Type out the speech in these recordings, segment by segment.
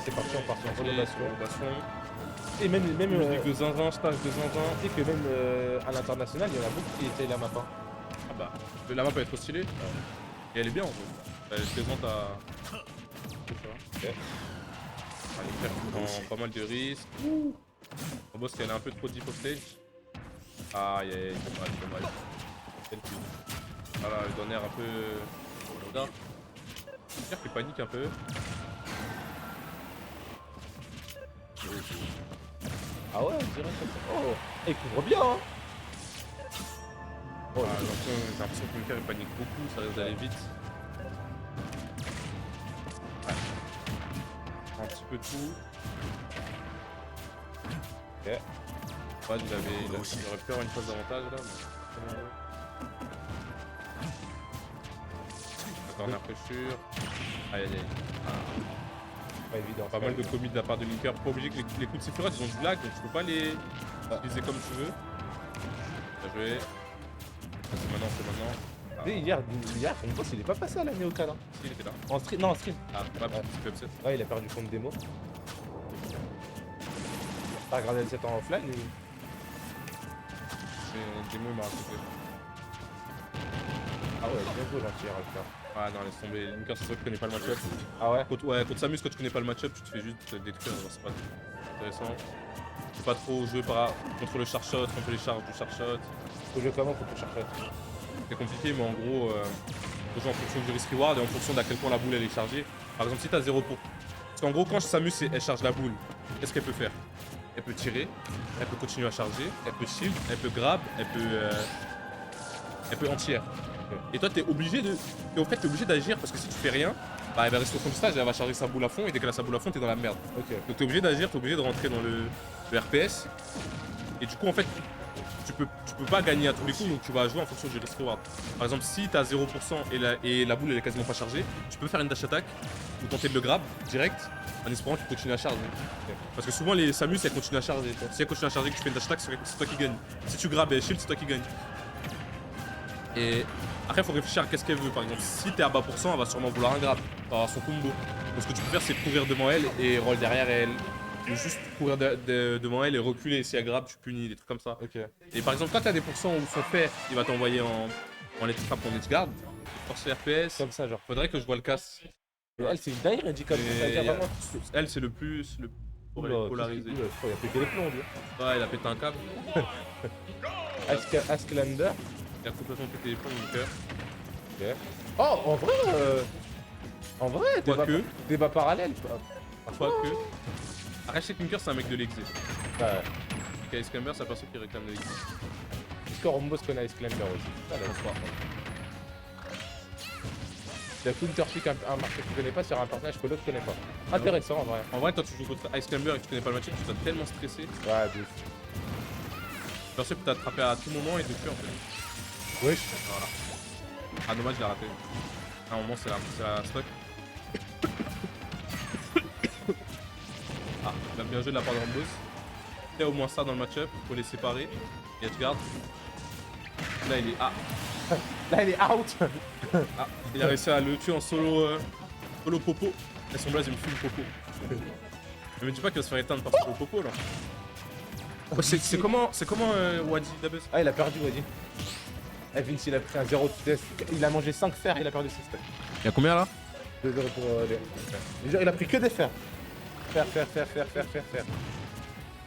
c'est parti, on part sur Allez, relation. relation. Et même Musique de zinzin, stage de zinzin. tu sais que même à l'international, il y en a beaucoup qui essayent la map. Hein. Ah bah, la map peut être trop stylée. Et elle est bien en fait. Elle se présente à. Ok. Allez, faire prend pas mal de risques. Mon boss, elle est un peu trop deep off stage. Aïe, aïe, aïe, dommage. Quel cul. Voilà, le donner un peu. Là. J'espère qu'il panique un peu. Ah ouais, on dirait comme ça. Oh, il couvre bien, hein. Oh, j'ai l'impression que Minker il panique beaucoup, ça risque d'aller vite. Ouais. Un petit peu de tout. Ok. Ouais, il aurait pu avoir une phase d'avantage là. Mais... Corner pressure. Aïe aïe aïe. Pas évident. Pas mal de commits de la part de Minker. Pas obligé que les coups de Sephiroth ils ont du lag donc tu peux pas les utiliser comme tu veux. Bien joué. C'est maintenant, c'est maintenant. Ah. Hier, son boss il est pas passé à la Néocan. Hein. Si, il était là. En stream, non, en stream. Ah, ouais, petit peu upset. Ouais, il a perdu contre démo. T'as regardé le set en offline ou... Mais démo il m'a raconté. Ah ouais, bien joué gentil, Ralph. Ah non, laisse tomber. Minker, c'est vrai que tu connais pas le match-up. Ah ouais. Contre Samus, quand tu connais pas le match-up, tu te fais juste détruire. C'est pas intéressant. Tu peux pas trop jouer contre le char shot, contre les charges du char shot. Faut jouer comment pour te chercher? C'est compliqué, mais en gros, faut jouer en fonction du risk reward et en fonction d'à quel point la boule elle est chargée. Par exemple, si t'as 0 pour. Parce qu'en gros, quand Samus elle charge la boule, qu'est-ce qu'elle peut faire? Elle peut tirer, elle peut continuer à charger, elle peut shield, elle peut grab, elle peut anti-air. Et toi, t'es obligé d'agir parce que si tu fais rien, bah, elle va rester au fond du stage et elle va charger sa boule à fond et dès qu'elle a sa boule à fond, t'es dans la merde. Ok. Donc t'es obligé d'agir, t'es obligé de rentrer dans le RPS. Et du coup, en fait, tu peux pas gagner à tous les coups, donc tu vas jouer en fonction du risk reward. Par exemple, si t'as 0% et la boule elle est quasiment pas chargée, tu peux faire une dash attack ou tenter de le grab direct en espérant qu'il continue à charger. Okay. Parce que souvent les Samus elles continuent à charger. Si elles continuent à charger et que tu fais une dash attack, c'est toi qui gagne. Si tu grabes et shield, c'est toi qui gagne. Et après, il faut réfléchir à qu'est-ce qu'elle veut. Par exemple, si t'es à bas pourcent, elle va sûrement vouloir un grab, pour avoir son combo. Donc ce que tu peux faire, c'est courir devant elle et roll derrière elle. Ou juste courir devant elle et reculer. Si elle grabe, tu punis, des trucs comme ça. Ok. Et par exemple, quand t'as des pourcents où son père, il va t'envoyer en let's trap, en let's guard, force RPS, Comme ça, genre. faudrait que je vois le casse. Et elle, c'est une dingue, elle dit comme ça. Et Vraiment. elle, c'est le plus Oula, polarisé. oula, il a pété les plombs, lui. Ouais, il a pété un câble. Asklander. Il a complètement pété les plombs, mon cœur. Ok. Oh, en vrai, débat parallèle. Parfois que. Après, je sais que Minker, c'est un mec de l'exé. Ouais. Et Ice Climber, c'est la personne qui réclame de l'exé. Est-ce que Rombos connaît Asklander aussi? Je pense pas. Il y a Counterpick, un marque que tu connais pas sur un personnage que l'autre connaît pas. Intéressant en vrai. En vrai, toi, tu joues contre Ice Climber et que tu connais pas le match-up, tu dois tellement stresser. Ouais, de ouf. Le perso peut t'attraper à tout moment et te tuer en fait. Wesh. Voilà. Ah, dommage, il a raté. À un moment, c'est la stock. Ah, il a bien joué de la part de Rambos. Fais au moins ça dans le match-up, faut les séparer. Et tu gardes. Là, il est. Ah, Là, il est out. ah, il a réussi à le tuer en solo popo. Et son blaze, il me fume popo. Ne me dis pas qu'il va se faire éteindre par solo popo là. Oh, c'est comment Wadi Dabus? Ah, il a perdu, Wadi. Eh, Vince, il a pris un 0 de test. Il a mangé 5 fers, il a perdu 6 stacks. Il y a combien là? 2-0 pour les. Genre, il a pris que des fers. Fer.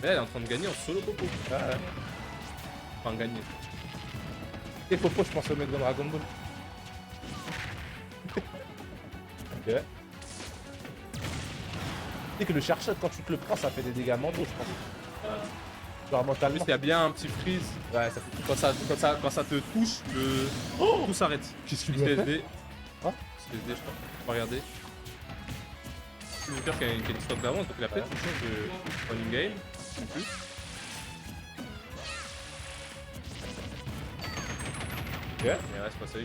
Mais là, il est en train de gagner en solo popo. Ah, ouais. Enfin, gagner. Et Popo, je pense au mec dans Dragon Ball. Ok. Tu sais que le charshot, quand tu te le prends, ça fait des dégâts mentaux, je pense. Genre En plus, mentalement. il y a bien un petit freeze. Ouais, ça fait. Quand ça te touche, tout s'arrête. Qu'est-ce qu'il lui a fait? CSD. Hein CSD, je crois. On va regarder. Minker qui a une stock d'avance, donc il a peut-être une chance de running game. En plus. Ok. Mais reste pas safe.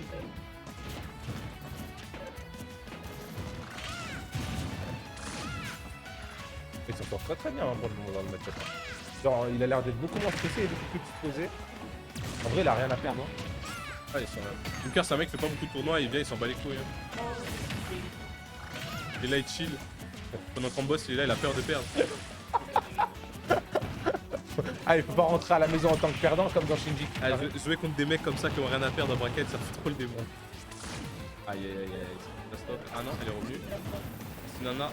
Il s'en sort très bien hein, pour le moment dans le match-up. Genre, il a l'air d'être beaucoup moins stressé et beaucoup plus disposé. En vrai, il a rien à perdre. Hein. Ah, ils sont là. Minker, c'est un mec qui fait pas beaucoup de tournois, il vient, il s'en bat les couilles. Hein. Et là, il chill. Notre boss, il est là, il a peur de perdre. Ah, il faut pas rentrer à la maison en tant que perdant comme dans Shinji. Ah, jouer contre des mecs comme ça qui ont rien à perdre en braquette, ça fout trop le démon. Aïe aïe aïe aïe. Stop. Ah non, elle est revenue. C'est Nana.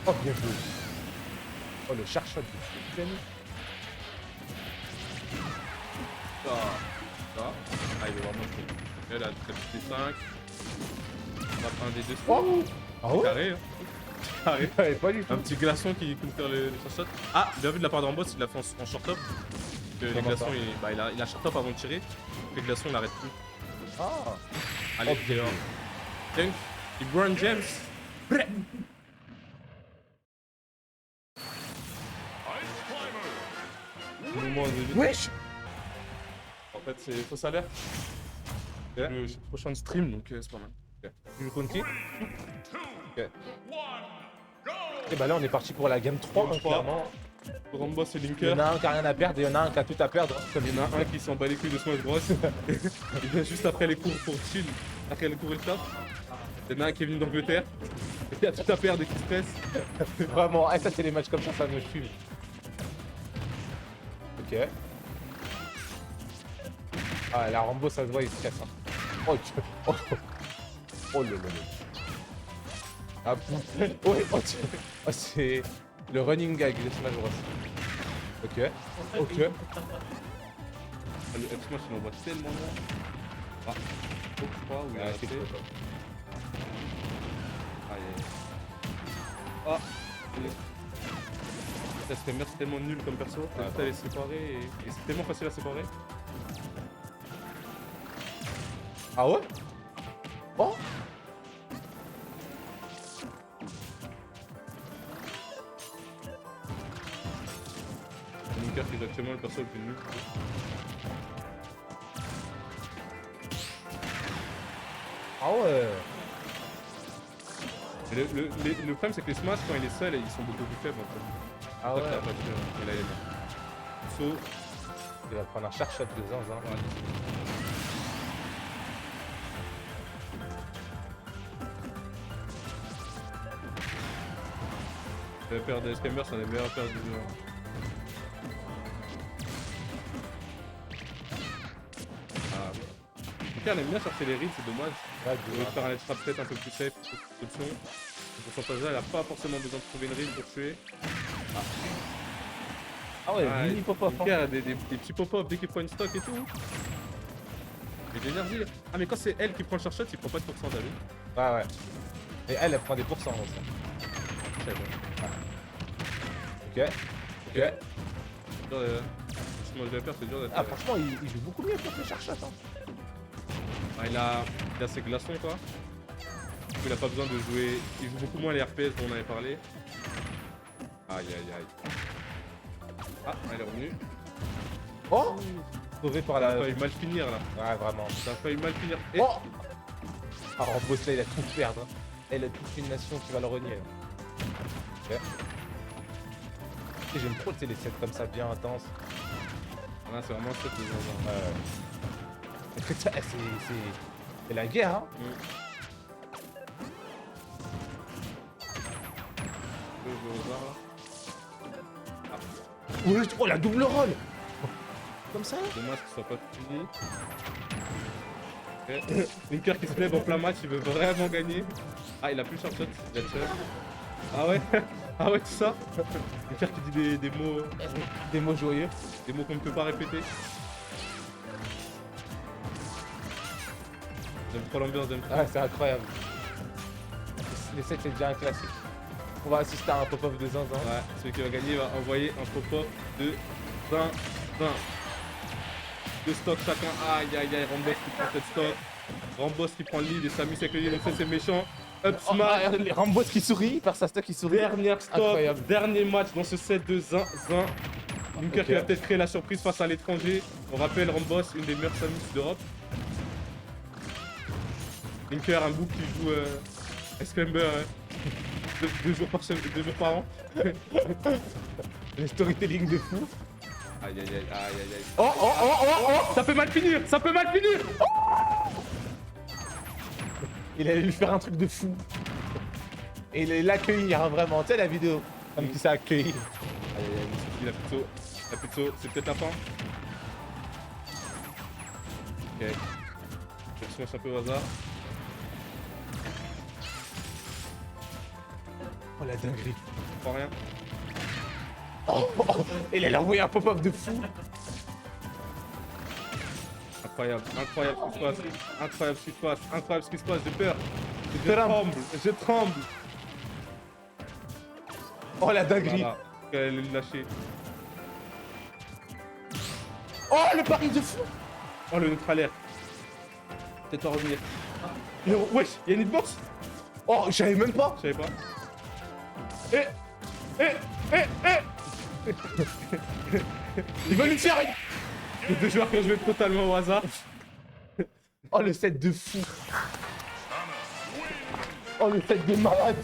Oh, bien joué. Oh, le char shot de fou. Ça. Ça. Ah, il veut vraiment jouer. Elle a très petit 5. On va prendre un des deux. Oh, ah ouais. Carré, hein. Carré. Ouais, pas du tout. Un petit glaçon qui peut faire le shot. Ah, bien vu de la part d'Amboss, il l'a fait en short top. Que les glaçons, il a short top avant de tirer. Les glaçons, il l'arrête plus. Ah. Allez, Oh, dehors. Dunk. LeBron James. Prêt. Mouvement de... Wesh. En fait, c'est faux salaire. Yeah. Le prochain stream, donc c'est pas mal. Tu continue. Ok. Et bah là, on est parti pour la game 3, hein, clairement. Ramboss et Il y Linker. en a un qui a rien à perdre et il y en a un qui a tout à perdre. Hein, comme Il y en a un qui s'en bat les couilles de Smash Bros. Il vient juste après les cours pour chill. Après les cours et le taf. Il y en a un qui est venu d'Angleterre. Et il a tout à perdre et qui stresse. Vraiment, ça c'est les matchs comme ça me fume. Ok. Ah, la Rambo, ça se voit, il se casse. Hein. Oh, oh le Ah, ouais, oh, oh, c'est le running gag de Smash Bros. Ok, ok. Ah, le F-Smash, il envoie tellement loin. Ah, faut que je crois, ou il a raté. Aïe aïe. Ah, ça se fait c'est tellement nul comme perso. Elle est séparée et c'est tellement facile à séparer. Ah ouais? Oh! Linker c'est exactement le perso le plus nul. Ah ouais! Le problème c'est que les Smash quand il est seul ils sont beaucoup plus faibles en fait. Ah ouais! Et là il est mort. Saut. Il va prendre un shark shot de zinzin. La paire des scammers sont les meilleures paires du jeu. Ah ouais. Linker aime bien chercher les reads, c'est dommage. Ouais, Il veut faire un trap peut-être un peu plus safe, plus option. Pour son passage, il n'a pas forcément besoin de trouver une read pour tuer. Ah ouais, Ah, mini pop-up. Linker a des petits pop-up dès qu'il prend une stock et tout. Et de l'énergie. Ah mais quand c'est elle qui prend le shot, il prend pas de pourcent d'avis. Ouais, ouais. Et elle prend des pourcents aussi. Je sais pas. Ok. Ok. Si moi je vais perdre, c'est dur d'être. Ah, franchement, il joue beaucoup mieux contre le shark shot. Hein. Ah, il a ses glaçons quoi. Du coup, il a pas besoin de jouer. Il joue beaucoup moins les RPS dont on avait parlé. Aïe aïe aïe. Ah, elle est revenue. Oh! Sauvé par Ça a la. failli mal finir là. Ouais, vraiment. Ça a failli mal finir. Et... Oh! Ah, Rambo, là, il a tout perdre. Hein. Elle a toute une nation qui va le renier. Là. Ok. Et j'aime trop, tu sais, les sets comme ça, bien intenses. Ah, c'est vraiment ça les gens. C'est la guerre, hein. Oh, la double roll. Comme ça. Dommage que ce soit pas fini. Okay. Linker qui se lève en plein match, il veut vraiment gagner. Ah, il a plus le short shot, il a tiré. Ah ouais. Ah ouais, tout ça. Linker qui dit des mots. Des mots joyeux. Des mots qu'on ne peut pas répéter. J'aime trop l'ambiance, j'aime trop. Ouais, c'est incroyable. Les sets, c'est déjà un classique. On va assister à un pop-up de zinzin. Ouais, celui qui va gagner va envoyer un pop-up de 20. De stock chacun. Aïe aïe aïe, Ramboss qui prend cette stock. Ramboss qui prend le lead et s'amuse avec le lead, donc ça c'est méchant. Up smash. Les Ramboss qui sourit, par sa stock qui sourit. Dernière stock, Incroyable. dernier match dans ce set de zinzin. Linker qui va peut-être créer la surprise face à l'étranger. On rappelle Ramboss, une des meilleures samus d'Europe. Linker, un bouc qui joue Excalibur 2 jours par an. Le storytelling de fou. Aïe aïe aïe aïe aïe aïe. Oh, oh, oh, oh, oh. Ça peut mal finir, ça peut mal finir. Il allait lui faire un truc de fou. Et l'accueillir, hein, vraiment. Tu sais la vidéo, comme qui s'est accueilli. Allez, il a plus de saut. Il a plus de saut. C'est peut-être la fin. Ok. Je smash un peu au hasard. Oh la dinguerie. Je prends rien. Il a envoyé un pop-up de fou. Incroyable, incroyable ce qui se passe. Incroyable ce qui se passe. Incroyable ce qui se passe. J'ai peur. Je Tremble. tremble. Je tremble. Oh la dinguerie. Voilà. Elle est lâchée. Oh le pari de fou. Oh le neutralaire. Peut-être pas revenir. Wesh, il y a une hitbox. Oh, je savais même pas. Je savais pas. Il va lui faire une... Les deux joueurs qui ont joué totalement au hasard. Oh le set de fou. Oh le set de malade.